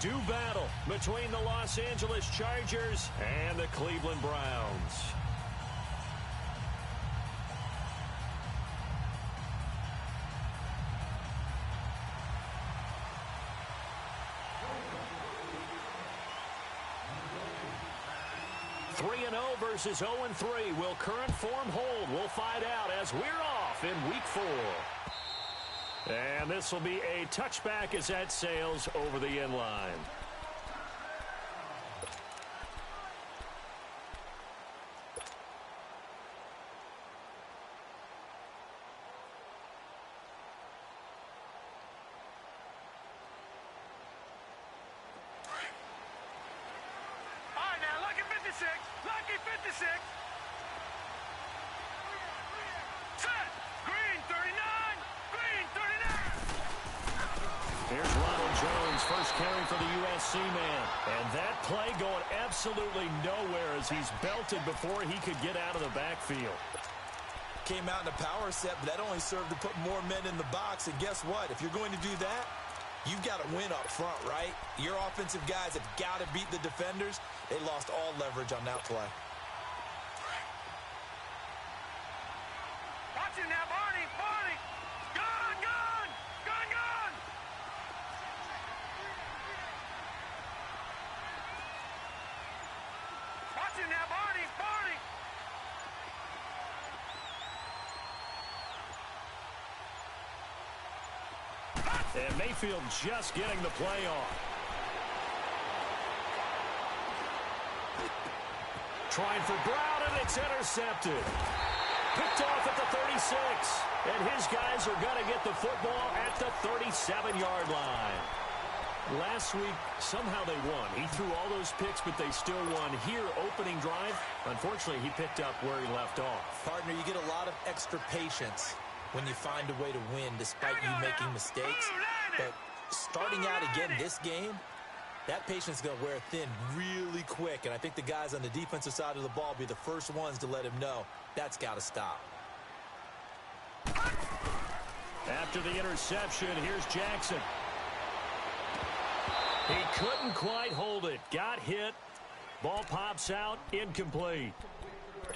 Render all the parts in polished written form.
do battle between the Los Angeles Chargers and the Cleveland Browns. Versus 0-3. Will current form hold? We'll find out as we're off in Week 4. And this will be a touchback as that sails over the end line. Lucky 56. Set. Green 39. Green 39. Here's Ronald Jones, first carry for the USC man. And that play going absolutely nowhere as he's belted before he could get out of the backfield. Came out in a power set, but that only served to put more men in the box. And guess what? If you're going to do that, you've got to win up front, right? Your offensive guys have got to beat the defenders. They lost all leverage on that play. Watch him now, Barney. Barney. Gun, gun. Gun, gun. Watch him now, Barney. Barney. And Mayfield just getting the play off. Trying for Brown, and it's intercepted. Picked off at the 36. And his guys are going to get the football at the 37-yard line. Last week, somehow they won. He threw all those picks, but they still won. Here, opening drive, unfortunately, he picked up where he left off. Partner, you get a lot of extra patience when you find a way to win despite you making mistakes. But starting out again this game, that patience is going to wear thin really quick. And I think the guys on the defensive side of the ball will be the first ones to let him know that's got to stop. After the interception, here's Jackson. He couldn't quite hold it. Got hit. Ball pops out. Incomplete.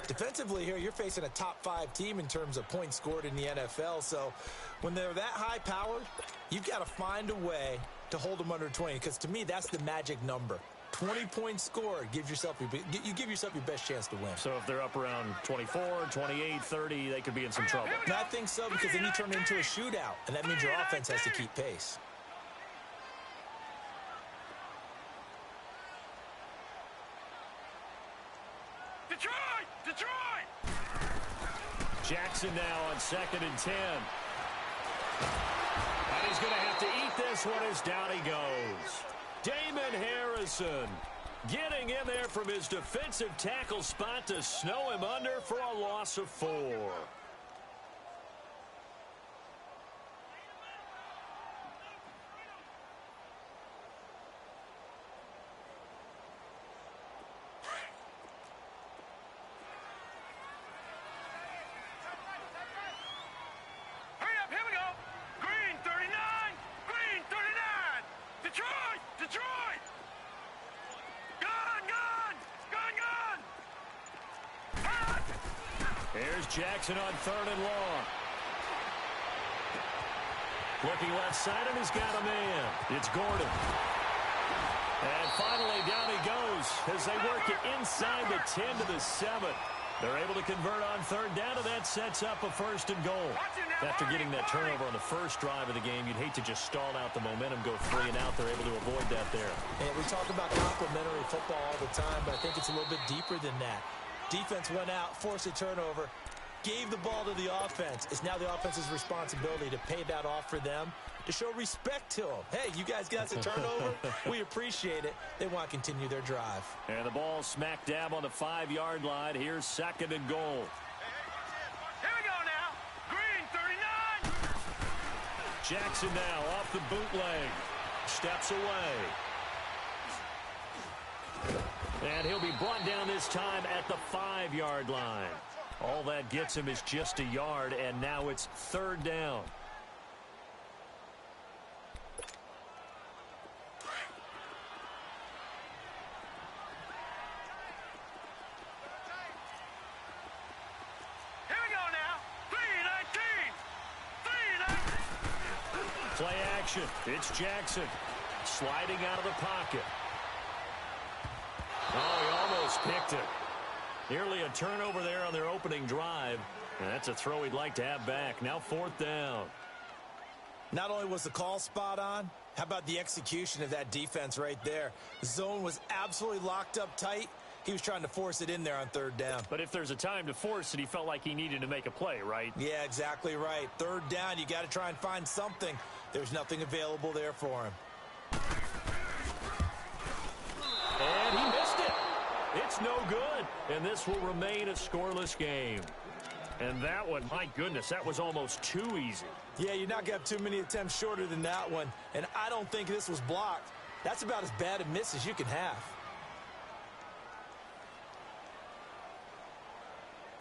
Defensively here, you're facing a top-5 team in terms of points scored in the NFL. So when they're that high-powered, you've got to find a way to hold them under 20. Because to me, that's the magic number. 20 points scored, you give yourself your best chance to win. So if they're up around 24, 28, 30, they could be in some trouble. And I think so, because then you turn it into a shootout, and that means your offense has to keep pace. Detroit! Detroit! Jackson now on 2nd and 10. And he's going to have to eat this one as down he goes. Damon Harrison getting in there from his defensive tackle spot to snow him under for a loss of 4. Jackson on 3rd and long. Looking left side, and he's got a man. It's Gordon. And finally, down he goes as they work it inside the 10 to the 7. They're able to convert on 3rd down, and that sets up a 1st and goal. After getting that turnover on the first drive of the game, you'd hate to just stall out the momentum, go 3 and out. They're able to avoid that there. And we talk about complementary football all the time, but I think it's a little bit deeper than that. Defense went out, forced a turnover, gave the ball to the offense. It's now the offense's responsibility to pay that off for them, to show respect to them. Hey, you guys got us a turnover. We appreciate it. They want to continue their drive. And the ball smack dab on the 5-yard line. Here's 2nd and goal. Here we go now. Green 39. Jackson now off the bootleg. Steps away. And he'll be brought down this time at the 5-yard line. All that gets him is just a yard, and now it's 3rd down. Play action. It's Jackson sliding out of the pocket. Oh, he almost picked it. Nearly a turnover there on their opening drive. And that's a throw he'd like to have back. Now 4th down. Not only was the call spot on, how about the execution of that defense right there? The zone was absolutely locked up tight. He was trying to force it in there on 3rd down. But if there's a time to force it, he felt like he needed to make a play, right? Yeah, exactly right. 3rd down, you got to try and find something. There's nothing available there for him. And he missed it. It's no good. And this will remain a scoreless game. And that one, my goodness, that was almost too easy. Yeah, you're not going to have too many attempts shorter than that one. And I don't think this was blocked. That's about as bad a miss as you can have.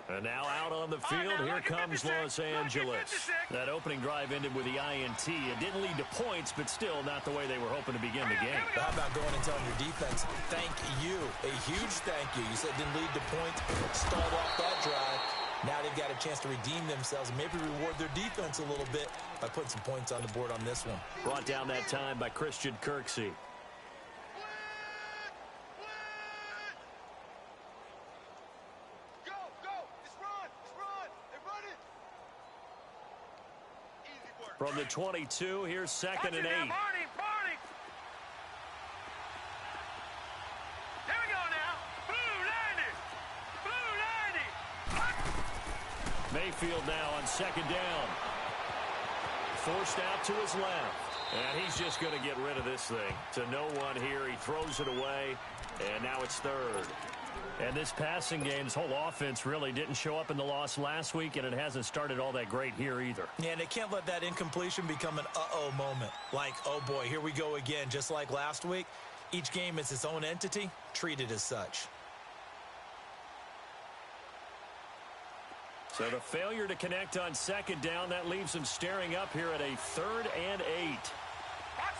And now out on the field, here comes Los Angeles. That opening drive ended with the INT. It didn't lead to points, but still not the way they were hoping to begin the game. But how about going and telling your defense, thank you, a huge thank you. You said it didn't lead to points, stalled off that drive. Now they've got a chance to redeem themselves and maybe reward their defense a little bit by putting some points on the board on this one. Brought down that time by Christian Kirksey. From the 22, here's 2nd and 8. There we go now. Blue 90. Mayfield now on 2nd down. Forced out to his left. And he's just going to get rid of this thing. To no one here. He throws it away. And now it's 3rd. And this passing game, this whole offense really didn't show up in the loss last week, and it hasn't started all that great here either. Yeah, and they can't let that incompletion become an uh-oh moment. Like, oh boy, here we go again. Just like last week, each game is its own entity, treated as such. So the failure to connect on 2nd down, that leaves them staring up here at a 3rd and 8. Watch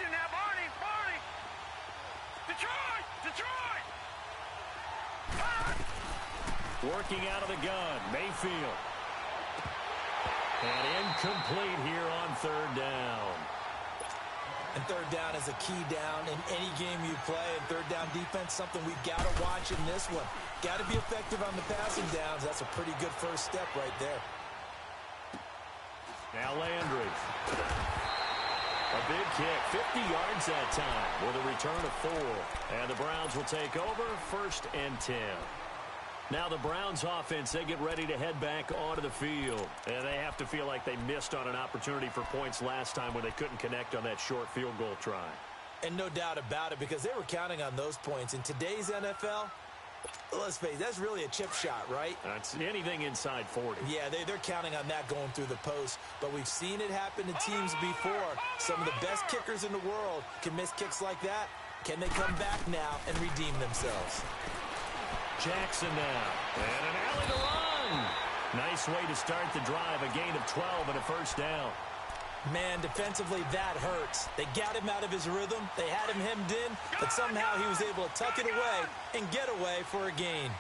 it now, Barney. Detroit. Working out of the gun, Mayfield. And incomplete here on 3rd down. And 3rd down is a key down in any game you play. And 3rd down defense, something we've got to watch in this one. Got to be effective on the passing downs. That's a pretty good first step right there. Now Landry. A big kick, 50 yards that time with a return of 4. And the Browns will take over, 1st and 10. Now the Browns offense, they get ready to head back onto the field. And they have to feel like they missed on an opportunity for points last time when they couldn't connect on that short field goal try. And no doubt about it, because they were counting on those points. In today's NFL, let's face it, that's really a chip shot, right? That's anything inside 40. Yeah, they're counting on that going through the post. But we've seen it happen to teams before. Some of the best kickers in the world can miss kicks like that. Can they come back now and redeem themselves? Jackson now. And an alley to run. Nice way to start the drive. A gain of 12 and a 1st down. Man, defensively, that hurts. They got him out of his rhythm. They had him hemmed in, but somehow he was able to tuck it away and get away for a gain.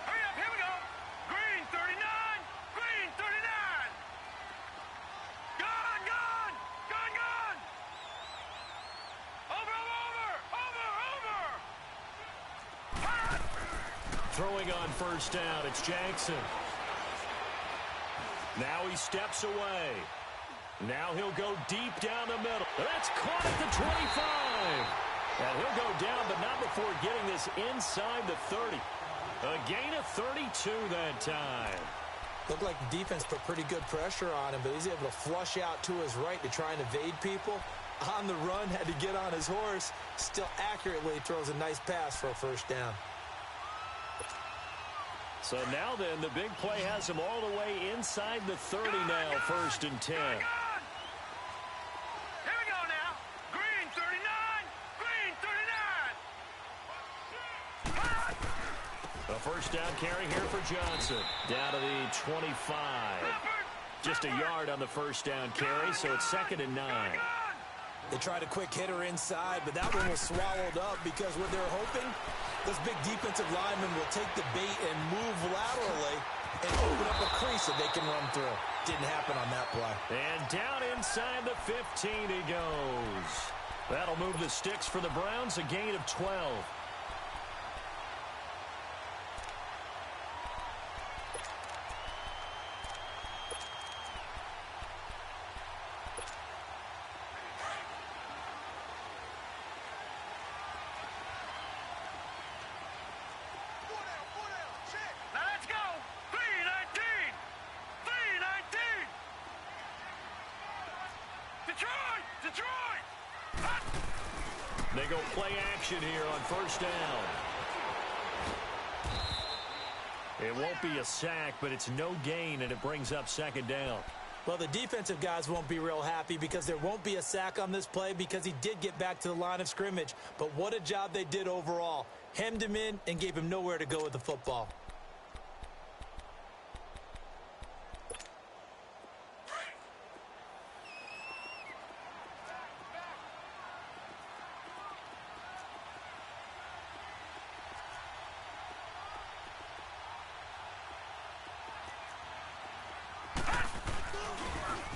Hurry up, here we go. Green 39. Green 39. Gone. Over. Throwing on 1st down, it's Jackson. Now he steps away. Now he'll go deep down the middle. That's caught at the 25. And he'll go down, but not before getting this inside the 30. A gain of 32 that time. Looked like the defense put pretty good pressure on him, but he's able to flush out to his right to try and evade people. On the run, had to get on his horse. Still accurately throws a nice pass for a 1st down. So now then, the big play has him all the way inside the 30 now, 1st and 10. Here we go now. Green 39. Green 39. A 1st down carry here for Johnson. Down to the 25. Just a yard on the 1st down carry, so it's 2nd and 9. They tried a quick hitter inside, but that one was swallowed up because what they're hoping, those big defensive linemen will take the bait and move laterally and open up a crease that they can run through. didn't happen on that play. And down inside the 15 he goes. That'll move the sticks for the Browns, a gain of 12. They go play action here on first down. It won't be a sack, but it's no gain, and it brings up second down. Well, the defensive guys won't be real happy because there won't be a sack on this play because he did get back to the line of scrimmage. But what a job they did overall. Hemmed him in and gave him nowhere to go with the football.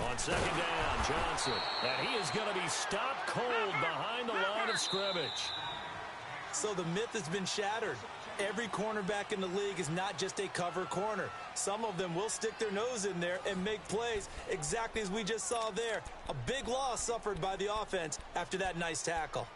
On second down, Johnson. And he is going to be stopped cold behind the line of scrimmage. So the myth has been shattered. Every cornerback in the league is not just a cover corner. Some of them will stick their nose in there and make plays exactly as we just saw there. A big loss suffered by the offense after that nice tackle.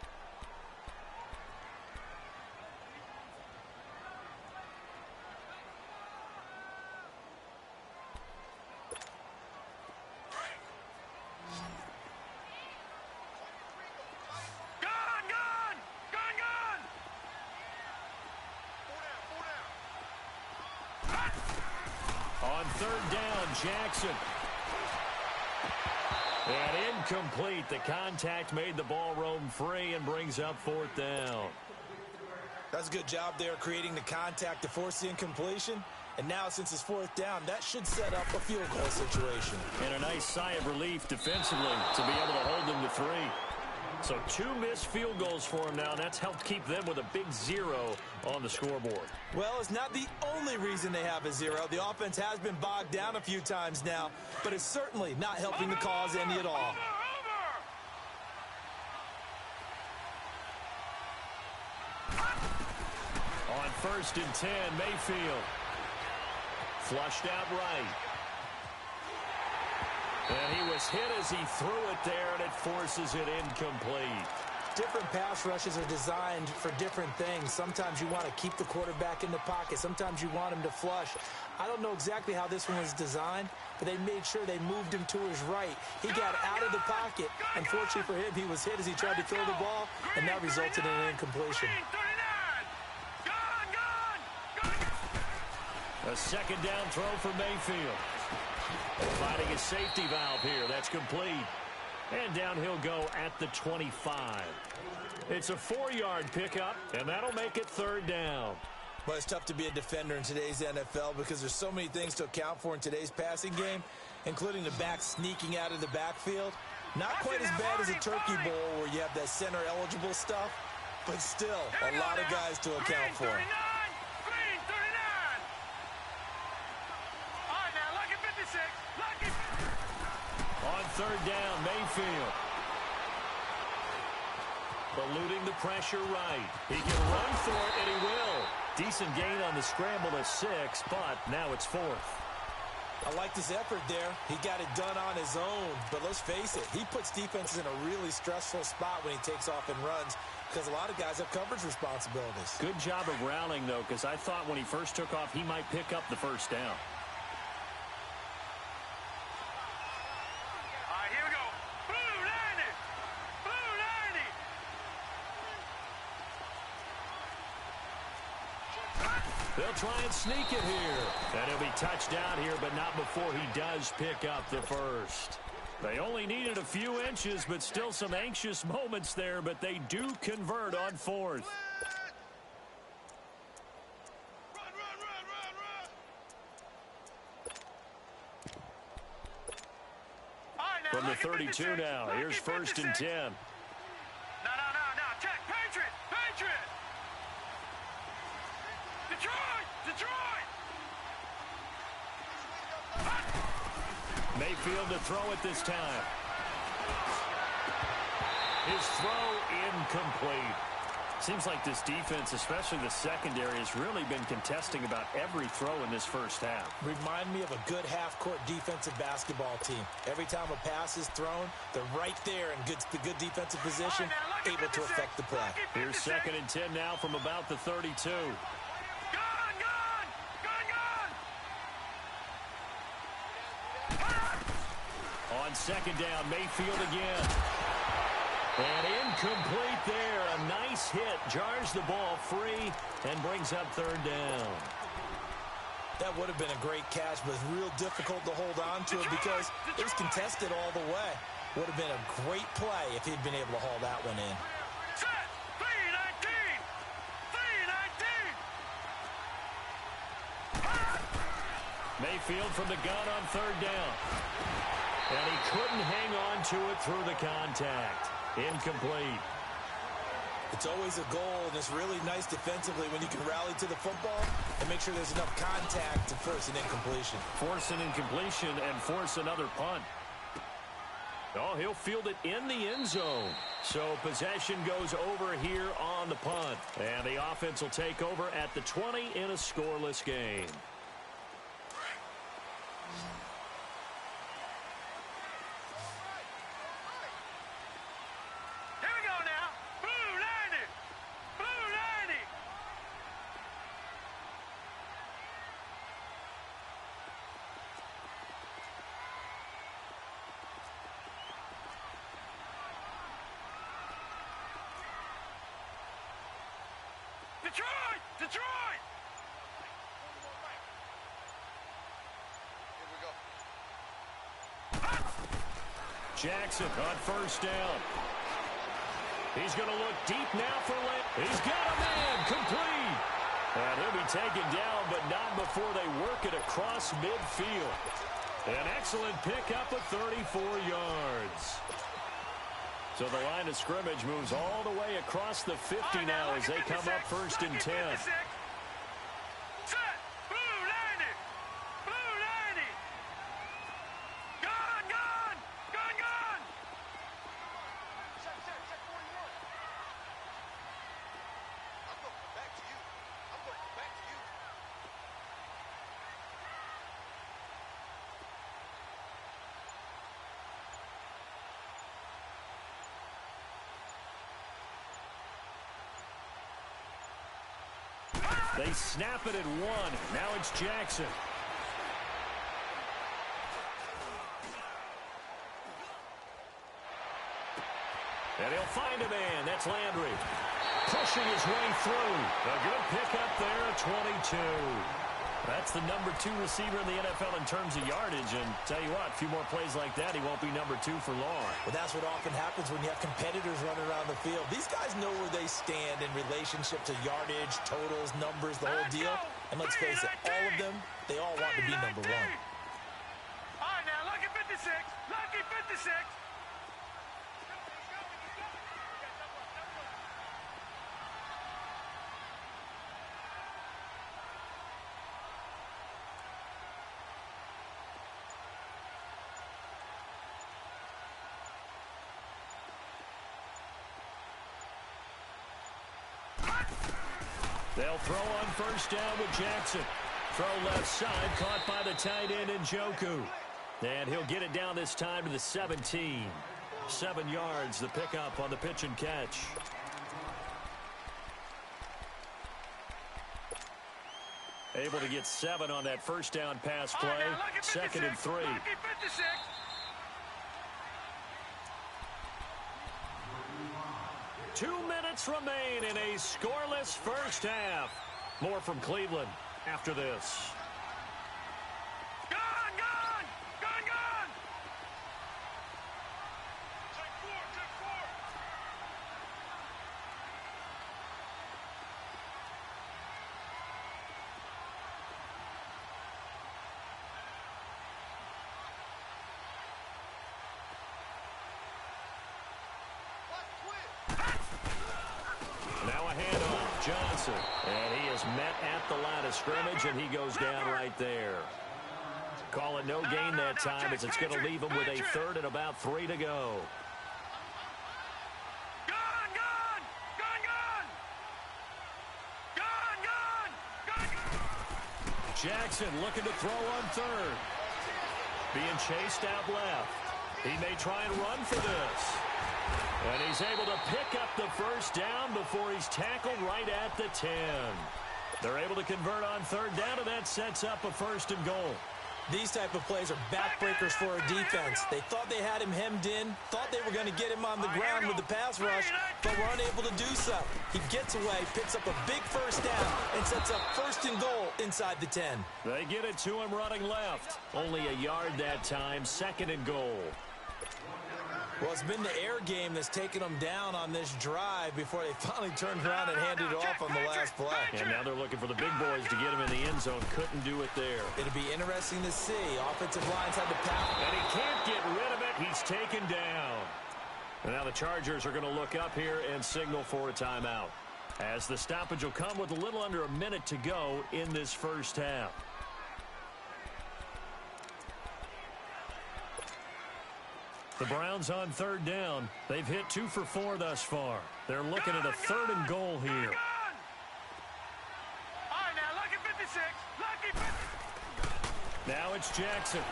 Third down, Jackson. And incomplete. The contact made the ball roam free and brings up fourth down. That's a good job there creating the contact to force the incompletion. And now since it's fourth down, that should set up a field goal situation. And a nice sigh of relief defensively to be able to hold them to 3. So 2 missed field goals for him now, and that's helped keep them with a big 0 on the scoreboard. Well, it's not the only reason they have a 0. The offense has been bogged down a few times now, but it's certainly not helping the cause any at all. On first and 10, Mayfield. Flushed out right. And he was hit as he threw it there, and it forces it incomplete. Different pass rushes are designed for different things. Sometimes you want to keep the quarterback in the pocket. Sometimes you want him to flush. I don't know exactly how this one was designed, but they made sure they moved him to his right. He got out of the pocket. Unfortunately for him, he was hit as he tried to throw the ball, and that resulted in an incompletion. A second down throw for Mayfield. Finding a safety valve here. That's complete. And down he'll go at the 25. It's a 4-yard pickup, and that'll make it third down. Well, it's tough to be a defender in today's NFL because there's so many things to account for in today's passing game, including the back sneaking out of the backfield. Not quite as bad as a turkey bowl where you have that center-eligible stuff, but still a lot of guys to account for. On third down, Mayfield. Eluding the pressure right. He can run for it, and he will. Decent gain on the scramble to 6, but now it's 4th. I liked his effort there. He got it done on his own. But let's face it, he puts defenses in a really stressful spot when he takes off and runs because a lot of guys have coverage responsibilities. Good job of rallying, though, because I thought when he first took off, he might pick up the first down. They'll try and sneak it here. And he'll be touched down here, but not before he does pick up the first. They only needed a few inches, but still some anxious moments there, but they do convert on 4th. From the 32 now, here's first and 10. No, check, Patriot! Detroit! Mayfield to throw it this time. His throw incomplete. Seems like this defense, especially the secondary, has really been contesting about every throw in this first half. Remind me of a good half-court defensive basketball team. Every time a pass is thrown, they're right there in the good defensive position, able to affect the play. Here's 2nd and 10 now from about the 32. On 2nd down, Mayfield again. And incomplete there. A nice hit. Jars the ball free and brings up 3rd down. That would have been a great catch, but it's real difficult to hold on to it because it was contested all the way. Would have been a great play if he'd been able to haul that one in. Mayfield from the gun on 3rd down. And he couldn't hang on to it through the contact. Incomplete. It's always a goal, and it's really nice defensively when you can rally to the football and make sure there's enough contact to force an incompletion. Force an incompletion and force another punt. Oh, he'll field it in the end zone. So possession goes over here on the punt. And the offense will take over at the 20 in a scoreless game. Detroit! Jackson on 1st down. He's going to look deep now for Lane. He's got a man complete. And he'll be taken down, but not before they work it across midfield. An excellent pickup of 34 yards. So the line of scrimmage moves all the way across the 50 now as they come up 1st and 10. They snap it at 1. Now it's Jackson. And he'll find a man. That's Landry. Pushing his way through. A good pickup there at 22. That's the number 2 receiver in the NFL in terms of yardage. And tell you what, a few more plays like that, he won't be number 2 for long. Well, that's what often happens when you have competitors running around the field. These guys know where they stand in relationship to yardage, totals, numbers, the whole deal. And let's face it, all of them, they all want to be number 1. All right, now, lucky 56. Lucky 56. They'll throw on 1st down with Jackson. Throw left side, caught by the tight end Njoku. And he'll get it down this time to the 17. 7 yards, the pickup on the pitch and catch. Able to get 7 on that 1st down pass play. 2nd and 3. 2 minutes remain in a scoreless first half. More from Cleveland after this. Gone! Take 4. Now a handoff, Johnson. And he is met at the line of scrimmage, and he goes down right there. call it no gain that time as it's going to leave them with a third and about 3 to go. Jackson looking to throw on third. Being chased out left. He may try and run for this. And he's able to pick up the first down before he's tackled right at the 10. They're able to convert on third down, and that sets up a 1st and goal. These type of plays are backbreakers for a defense. They thought they had him hemmed in, thought they were going to get him on the ground with the pass rush, but were unable to do so. He gets away, picks up a big first down, and sets up 1st and goal inside the 10. They get it to him running left. Only a yard that time, 2nd and goal. Well, it's been the air game that's taken them down on this drive before they finally turned around and handed it off on the last play. And now they're looking for the big boys to get him in the end zone. Couldn't do it there. It'll be interesting to see. Offensive lines have the power. And he can't get rid of it. He's taken down. And now the Chargers are going to look up here and signal for a timeout, as the stoppage will come with a little under a minute to go in this first half. The Browns on third down. They've hit 2 for 4 thus far. They're looking at a 3rd and goal here. All right, now, lucky 56. Lucky 50. Now it's Jackson.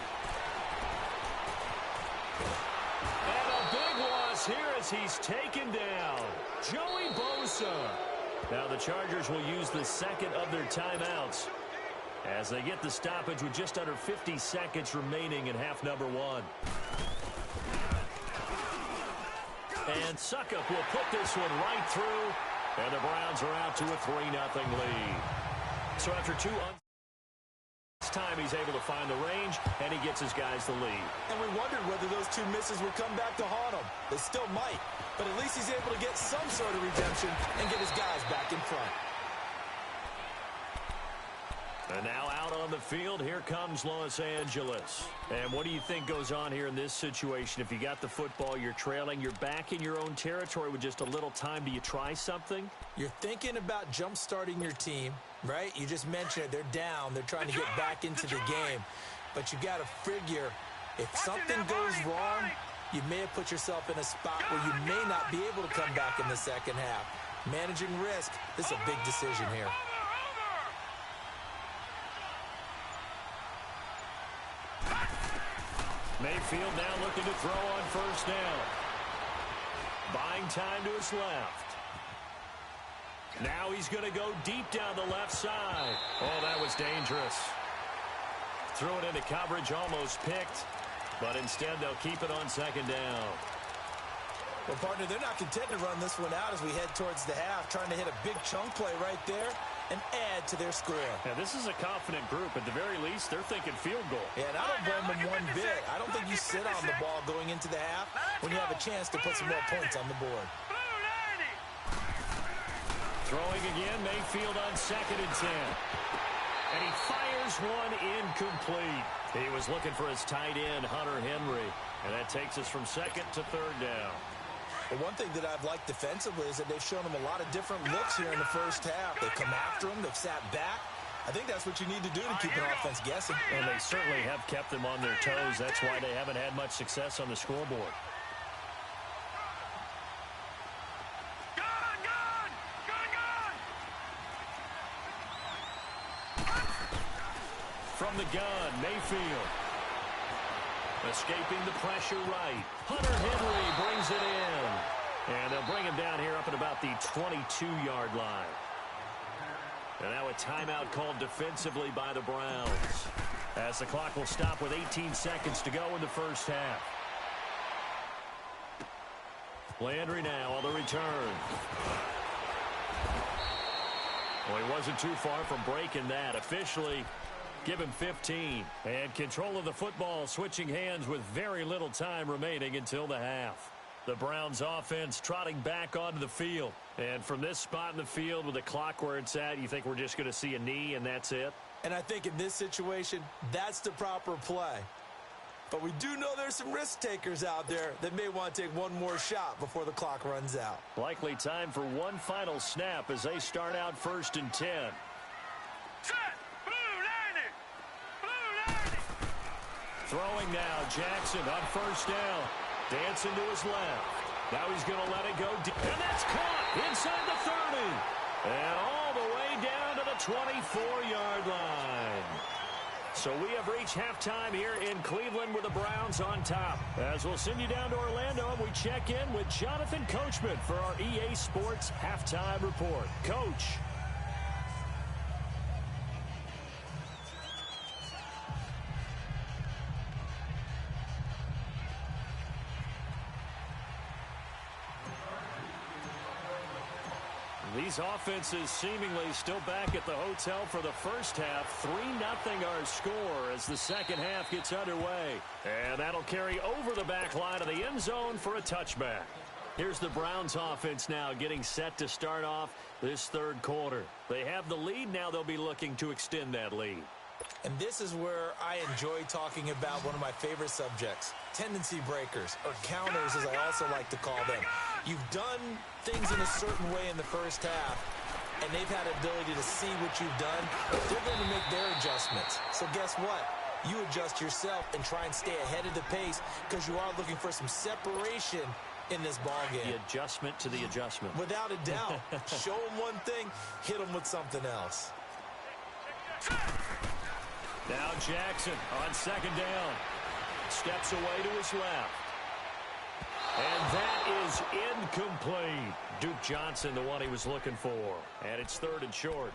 And a big loss here as he's taken down. Joey Bosa. Now the Chargers will use the 2nd of their timeouts as they get the stoppage with just under 50 seconds remaining in half number 1. And Suckup will put this one right through, and the Browns are out to a 3-0 lead. So after 2 this time he's able to find the range, and he gets his guys the lead. And we wondered whether those 2 misses would come back to haunt him. They still might, but at least he's able to get some sort of redemption and get his guys back in front. And now out on the field, here comes Los Angeles. And what do you think goes on here in this situation? If you got the football, you're trailing, you're back in your own territory with just a little time. Do you try something? You're thinking about jump-starting your team, right? You just mentioned it. They're down. They're trying to get back into the game. But you got to figure, if something goes wrong, you may have put yourself in a spot where you may not be able to come back in the second half. Managing risk, this is a big decision here. Mayfield now looking to throw on first down. Buying time to his left. Now he's going to go deep down the left side. Oh, that was dangerous. Threw it into coverage, almost picked. But instead, they'll keep it on 2nd down. Well, partner, they're not content to run this one out as we head towards the half, trying to hit a big chunk play right there and add to their score. Now, this is a confident group. At the very least, they're thinking field goal. Yeah, and I don't blame them one bit. I don't think you sit on the ball going into the half when you have a chance to put some more points on the board. Throwing again, Mayfield on 2nd and 10. And he fires one incomplete. He was looking for his tight end, Hunter Henry. And that takes us from 2nd to 3rd down. Well, one thing that I've liked defensively is that they've shown him a lot of different looks here in the first half. They've come after him. They've sat back. I think that's what you need to do to keep an offense guessing. And they certainly have kept them on their toes. That's why they haven't had much success on the scoreboard. From the gun, Mayfield. Escaping the pressure right. Hunter Henry brings it in. And they'll bring him down here up at about the 22-yard line. And now a timeout called defensively by the Browns, as the clock will stop with 18 seconds to go in the first half. Landry now on the return. Well, he wasn't too far from breaking that. Officially, give him 15. And control of the football switching hands with very little time remaining until the half. The Browns offense trotting back onto the field. And from this spot in the field with the clock where it's at, you think we're just going to see a knee and that's it? And I think in this situation, that's the proper play. But we do know there's some risk takers out there that may want to take one more shot before the clock runs out. Likely time for one final snap as they start out 1st and 10. Set! Blue landing! Blue landing! Throwing now, Jackson on first down. Dancing to his left. Now he's going to let it go deep. And that's caught inside the 30. And all the way down to the 24-yard line. So we have reached halftime here in Cleveland with the Browns on top. As we'll send you down to Orlando, and we check in with Jonathan Coachman for our EA Sports Halftime Report. Coach. These offenses seemingly still back at the hotel for the first half. 3-0 our score as the second half gets underway. And that'll carry over the back line of the end zone for a touchback. Here's the Browns offense now getting set to start off this third quarter. They have the lead. Now they'll be looking to extend that lead. And this is where I enjoy talking about one of my favorite subjects, tendency breakers, or counters as I also like to call them. You've done things in a certain way in the first half, and they've had the ability to see what you've done. They're going to make their adjustments. So guess what? You adjust yourself and try and stay ahead of the pace because you are looking for some separation in this ball game. The adjustment to the adjustment. Without a doubt. Show them one thing, hit them with something else. Now Jackson on second down. Steps away to his left. And that is incomplete. Duke Johnson, the one he was looking for. And it's third and short.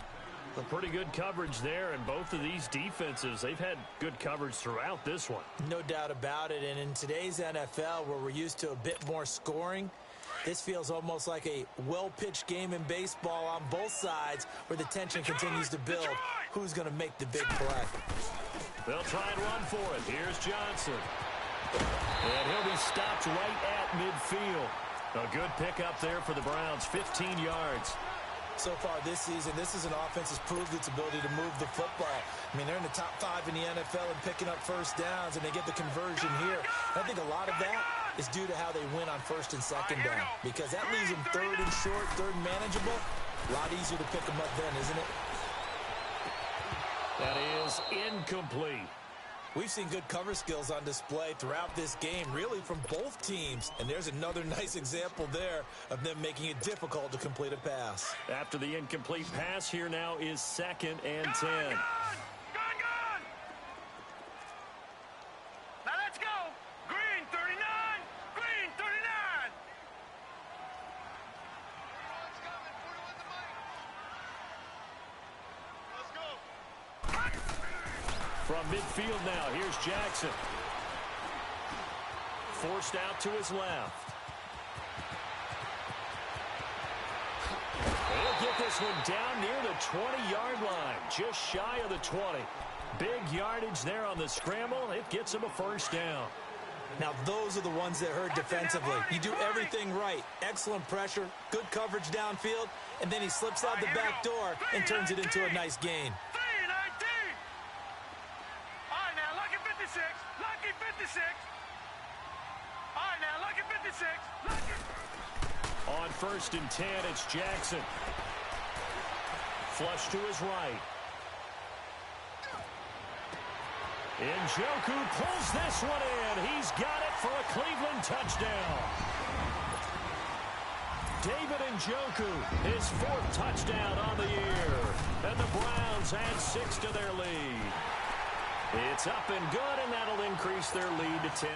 A pretty good coverage there, and both of these defenses, they've had good coverage throughout this one. No doubt about it. And in today's NFL, where we're used to a bit more scoring, this feels almost like a well-pitched game in baseball on both sides where the tension continues to build. Who's going to make the big play? They'll try and run for it. Here's Johnson. And he'll be stopped right at midfield. A good pickup there for the Browns, 15 yards. So far this season, this is an offense that's proved its ability to move the football. I mean, they're in the top 5 in the NFL and picking up first downs, and they get the conversion here. I think a lot of that is due to how they win on first and second down, because that leaves them third and short, third and manageable. A lot easier to pick them up then, isn't it? That is incomplete. We've seen good cover skills on display throughout this game, really from both teams. And there's another nice example there of them making it difficult to complete a pass. After the incomplete pass, here now is 2nd and 10. Gone! Now let's go! Green 39! Green 39! Let's go! From midfield now, here's Jackson. Forced out to his left. He'll get this one down near the 20-yard line, just shy of the 20. Big yardage there on the scramble. It gets him a first down. Now, those are the ones that hurt defensively. You do everything right. Excellent pressure, good coverage downfield, and then he slips out the back door and turns it into a nice gain. Lucky 56. All right, now, lucky 56. Lucky. On 1st and 10, it's Jackson. Flush to his right. Njoku pulls this one in. He's got it for a Cleveland touchdown. David Njoku, his 4th touchdown on the year. And the Browns add 6 to their lead. It's up and good, and that'll increase their lead to 10.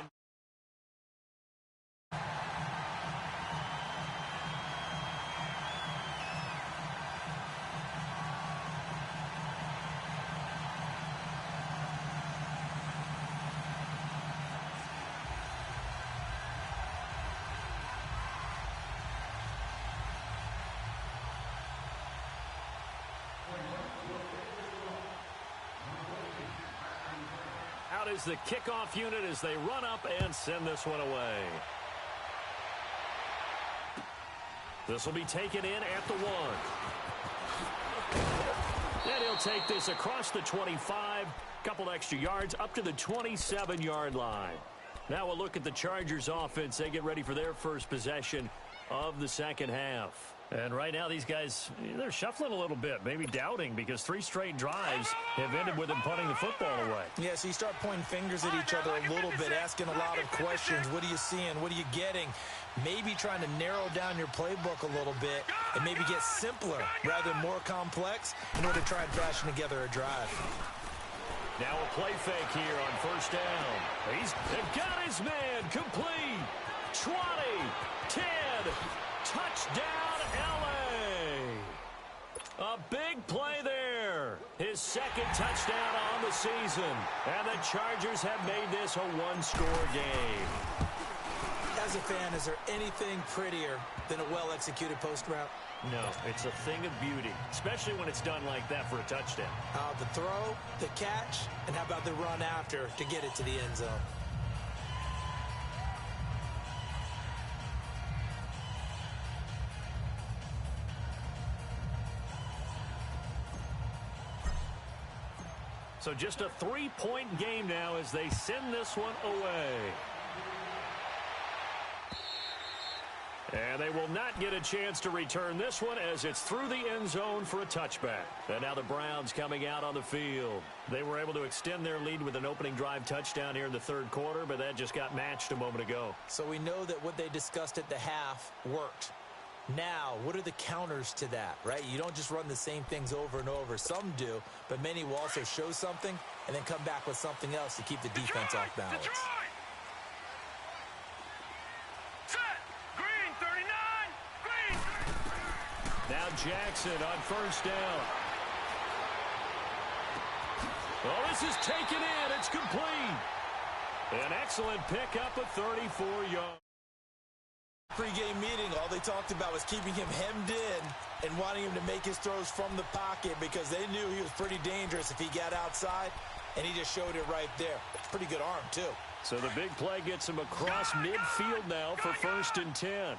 Out is the kickoff unit as they run up and send this one away. This will be taken in at the 1. And he'll take this across the 25. Couple extra yards up to the 27-yard line. Now we'll look at the Chargers offense. They get ready for their first possession of the second half. And right now, these guys, they're shuffling a little bit, maybe doubting, because 3 straight drives have ended with them punting the football away. Yeah, so you start pointing fingers at each other a little bit, asking a lot of questions. What are you seeing? What are you getting? Maybe trying to narrow down your playbook a little bit and maybe get simpler rather than more complex in order to try and fashion together a drive. Now a play fake here on first down. They've got his man complete. 20, 10, touchdown, L.A. A big play there. His second touchdown on the season. And the Chargers have made this a one-score game. As a fan, is there anything prettier than a well-executed post route? No, it's a thing of beauty, especially when it's done like that for a touchdown. The throw, the catch, and how about the run after to get it to the end zone? So just a 3-point game now as they send this one away. And they will not get a chance to return this one as it's through the end zone for a touchback. And now the Browns coming out on the field. They were able to extend their lead with an opening drive touchdown here in the third quarter, but that just got matched a moment ago. So we know that what they discussed at the half worked. Now, what are the counters to that, right? You don't just run the same things over and over. Some do, but many will also show something and then come back with something else to keep the defense off balance. Now Jackson on first down. Oh, this is taken in. It's complete. An excellent pickup of 34 yards. Pre-game meeting, all they talked about was keeping him hemmed in and wanting him to make his throws from the pocket because they knew he was pretty dangerous if he got outside, and he just showed it right there. Pretty good arm, too. So the big play gets him across midfield now for 1st and 10.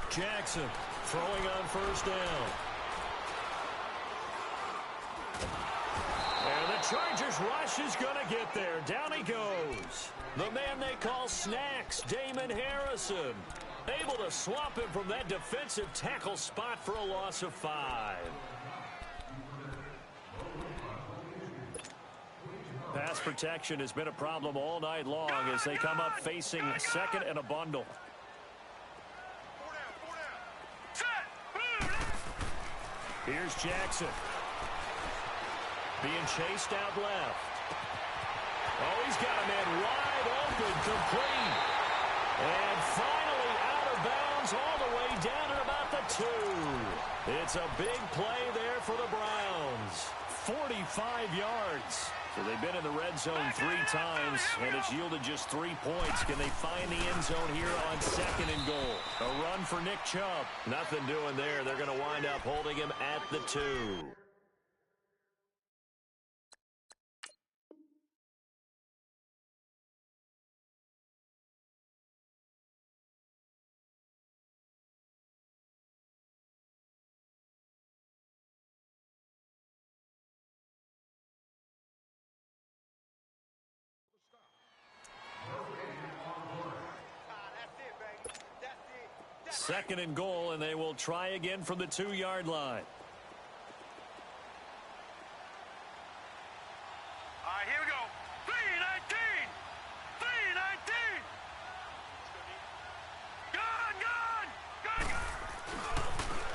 Jackson throwing on first down. And the Chargers rush is going to get there. Down he goes. The man they call Snacks, Damon Harrison. Able to swap him from that defensive tackle spot for a loss of 5. Pass protection has been a problem all night long as they come up facing second and a bundle. Here's Jackson. Being chased out left. Oh, he's got a man wide open, complete. And finally out of bounds all the way down at about the 2. It's a big play there for the Browns. 45 yards. So they've been in the red zone 3 times, and it's yielded just 3 points. Can they find the end zone here on 2nd and goal? A run for Nick Chubb. Nothing doing there. They're going to wind up holding him at the 2. Second and goal, and they will try again from the 2-yard line. All right, here we go. 3-19. 3-19. Gun.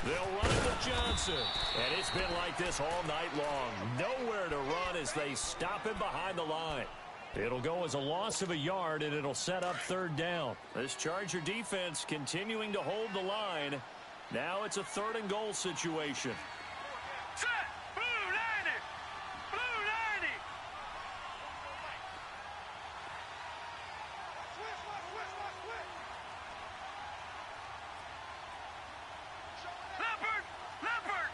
They'll run it with Johnson. And it's been like this all night long. Nowhere to run as they stop him behind the line. It'll go as a loss of a yard, and it'll set up 3rd down. This Charger defense continuing to hold the line. Now it's a 3rd and goal situation. Set. Blue 90. Blue 90. Leopard. Leopard.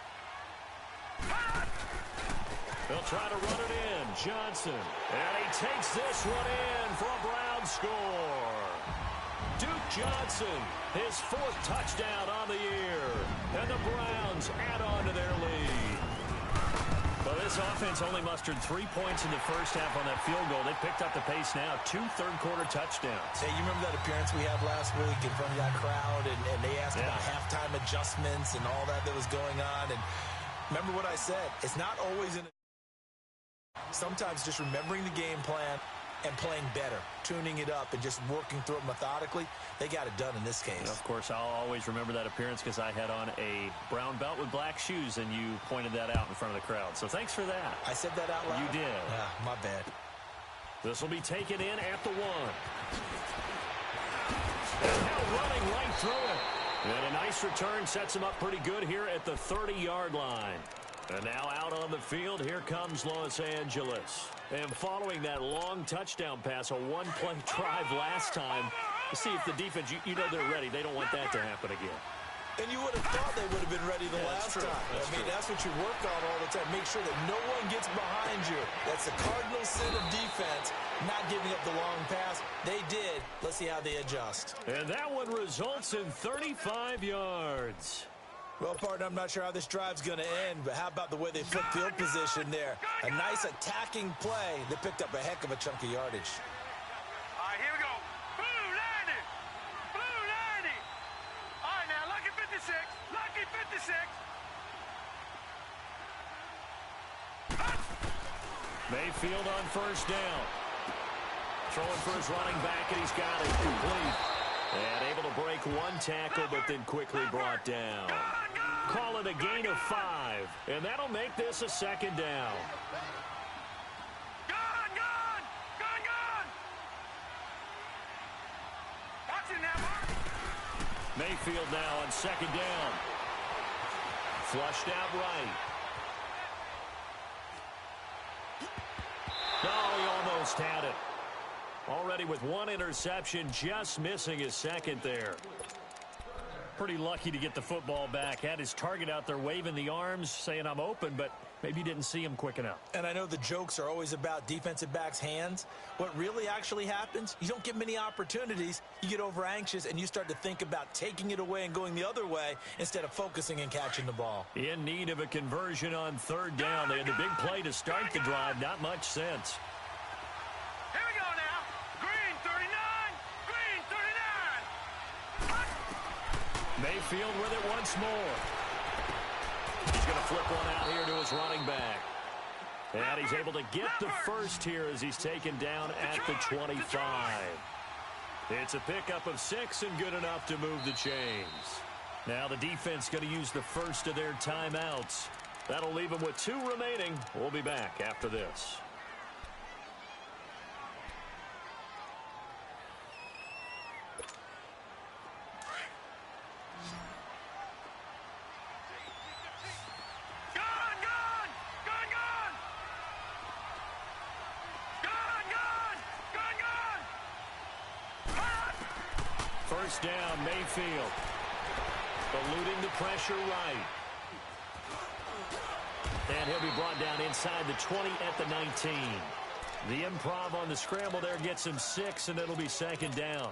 They'll try to run it in. Johnson. And he takes this one in for a Brown score. Duke Johnson, his 4th touchdown on the year. And the Browns add on to their lead. Well, this offense only mustered 3 points in the first half on that field goal. They picked up the pace now. 2 third-quarter touchdowns. Hey, you remember that appearance we had last week in front of that crowd, and they asked about halftime adjustments and all that was going on. And remember what I said. It's not always in. Sometimes just remembering the game plan and playing better, tuning it up and just working through it methodically, they got it done in this case. And of course, I'll always remember that appearance because I had on a brown belt with black shoes, and you pointed that out in front of the crowd. So thanks for that. I said that out loud? You did. My bad. This will be taken in at the 1. And now running right through it. And a nice return sets him up pretty good here at the 30-yard line. And now out on the field, here comes Los Angeles. And following that long touchdown pass, a one-play drive last time, to see if the defense, you know they're ready. They don't want that to happen again. And you would have thought they would have been ready the last time. That's what you work on all the time. Make sure that no one gets behind you. That's the cardinal sin of defense, not giving up the long pass. They did. Let's see how they adjust. And that one results in 35 yards. Well, partner, I'm not sure how this drive's going to end, but how about the way they flipped field position there? A nice attacking play. They picked up a heck of a chunk of yardage. All right, here we go. Blue 90. Blue 90. All right, now, lucky 56. Lucky 56. Mayfield on first down. Throwing for his running back, and he's got it complete. And able to break one tackle, but then quickly brought down. Call it a gain of 5, and that'll make this a second down. Gone, gone, gone, gone. Watch it now, Mark. Mayfield now on second down. Flushed out right. Oh, he almost had it. Already with one interception, just missing his second there. Pretty lucky to get the football back. Had his target out there waving the arms, saying I'm open, but maybe didn't see him quick enough. And I know the jokes are always about defensive backs' hands. What really actually happens, you don't get many opportunities. You get over anxious, and you start to think about taking it away and going the other way instead of focusing and catching the ball. In need of a conversion on third down. They had the big play to start the drive. Not much sense. Here we go now. Green 39. Green 39. Mayfield with it once more. He's going to flip one out here to his running back. And he's able to get the first here as he's taken down at the 25. It's a pickup of 6 and good enough to move the chains. Now the defense going to use the first of their timeouts. That'll leave them with 2 remaining. We'll be back after this. First down, Mayfield. Eluding the pressure right. And he'll be brought down inside the 20 at the 19. The improv on the scramble there gets him 6, and it'll be second down.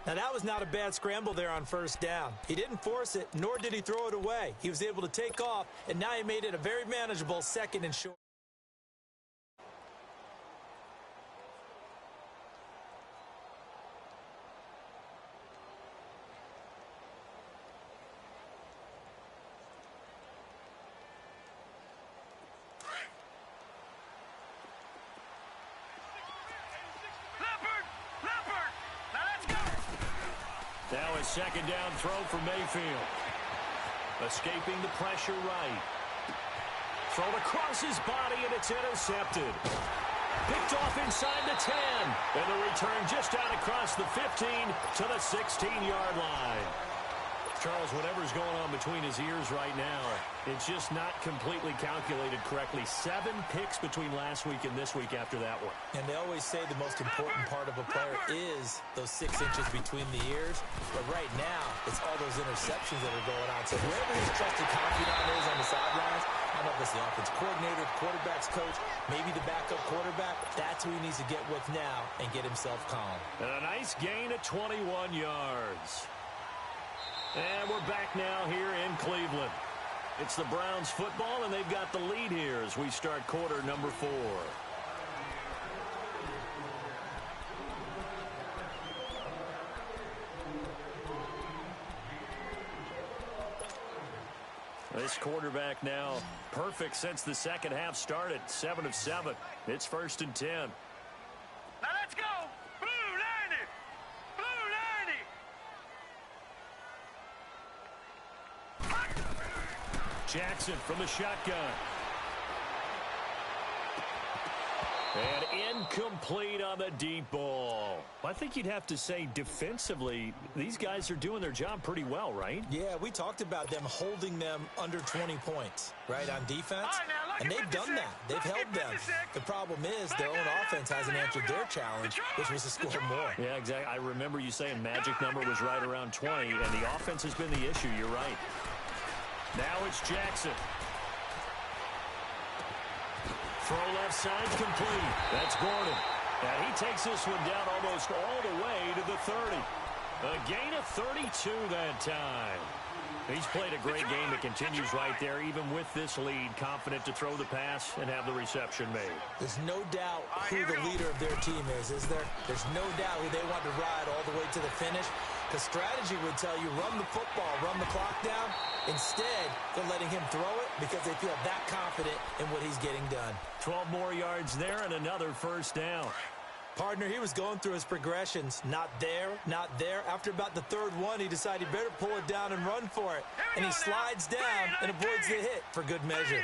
Now, that was not a bad scramble there on first down. He didn't force it, nor did he throw it away. He was able to take off, and now he made it a very manageable second and short. Now a second down throw for Mayfield. Escaping the pressure right. Thrown across his body, and it's intercepted. Picked off inside the 10. And the return just out across the 15 to the 16-yard line. Charles, whatever's going on between his ears right now, it's just not completely calculated correctly. 7 picks between last week and this week after that one. And they always say the most important part of a player is those 6 inches between the ears. But right now, it's all those interceptions that are going on. So whoever his trusted confidant is on the sidelines, I don't know if it's the offense coordinator, quarterback's coach, maybe the backup quarterback, that's who he needs to get with now and get himself calm. And a nice gain of 21 yards. And we're back now here in Cleveland. It's the Browns football, and they've got the lead here as we start quarter number 4. This quarterback now perfect since the second half started. 7 of 7. It's 1st and 10. Now let's go. Blue 90. Blue 90. Jackson from the shotgun. And incomplete on the deep ball. I think you'd have to say defensively, these guys are doing their job pretty well, right? Yeah, we talked about them holding them under 20 points, right, on defense. And they've done that. They've held them. The problem is their own offense hasn't answered their challenge, which was to score more. Yeah, exactly. I remember you saying magic number was right around 20, and the offense has been the issue. You're right. Now it's Jackson. Throw left side complete. That's Gordon. And he takes this one down almost all the way to the 30. A gain of 32 that time. He's played a great game. It continues right there, even with this lead, confident to throw the pass and have the reception made. There's no doubt who the leader of their team is there? There's no doubt who they want to ride all the way to the finish. Because strategy would tell you, run the football, run the clock down. Instead, they're letting him throw it because they feel that confident in what he's getting done. 12 more yards there and another 1st down. Partner, he was going through his progressions. Not there, not there. After about the 3rd one, he decided he better pull it down and run for it. And he slides down and avoids the hit for good measure.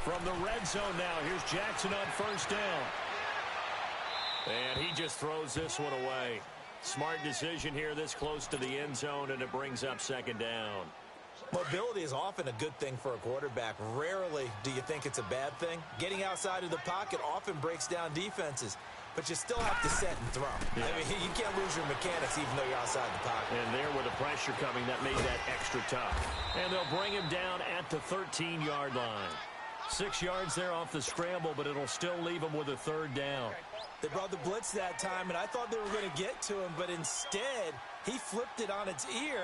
From the red zone now, here's Jackson on 1st down. And he just throws this one away. Smart decision here this close to the end zone, and it brings up 2nd down. Mobility is often a good thing for a quarterback. Rarely do you think it's a bad thing. Getting outside of the pocket often breaks down defenses, but you still have to set and throw. Yeah. I mean, you can't lose your mechanics even though you're outside the pocket. And there with the pressure coming, that made that extra tough. And they'll bring him down at the 13-yard line. 6 yards there off the scramble, but it'll still leave him with a 3rd down. They brought the blitz that time, and I thought they were going to get to him, but instead, he flipped it on its ear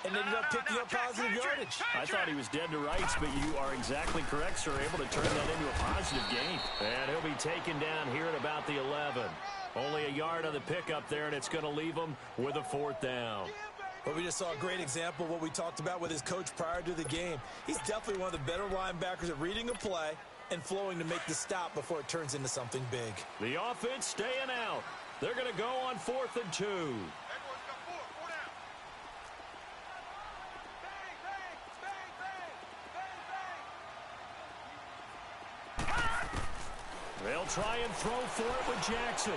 and ended up picking up positive yardage. I thought he was dead to rights, but you are exactly correct, sir. Able to turn that into a positive gain. And he'll be taken down here at about the 11. Only a yard on the pickup there, and it's going to leave him with a 4th down. But we just saw a great example of what we talked about with his coach prior to the game. He's definitely one of the better linebackers at reading a play and flowing to make the stop before it turns into something big. The offense staying out. They're going to go on 4th and 2. They'll try and throw for it with Jackson.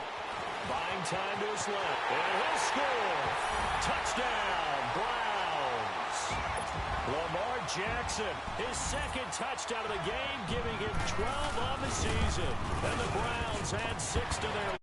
Buying time to his left. And he'll score. Touchdown, Browns. Lamar Jackson, his 2nd touchdown of the game, giving him 12 on the season. And the Browns add 6 to their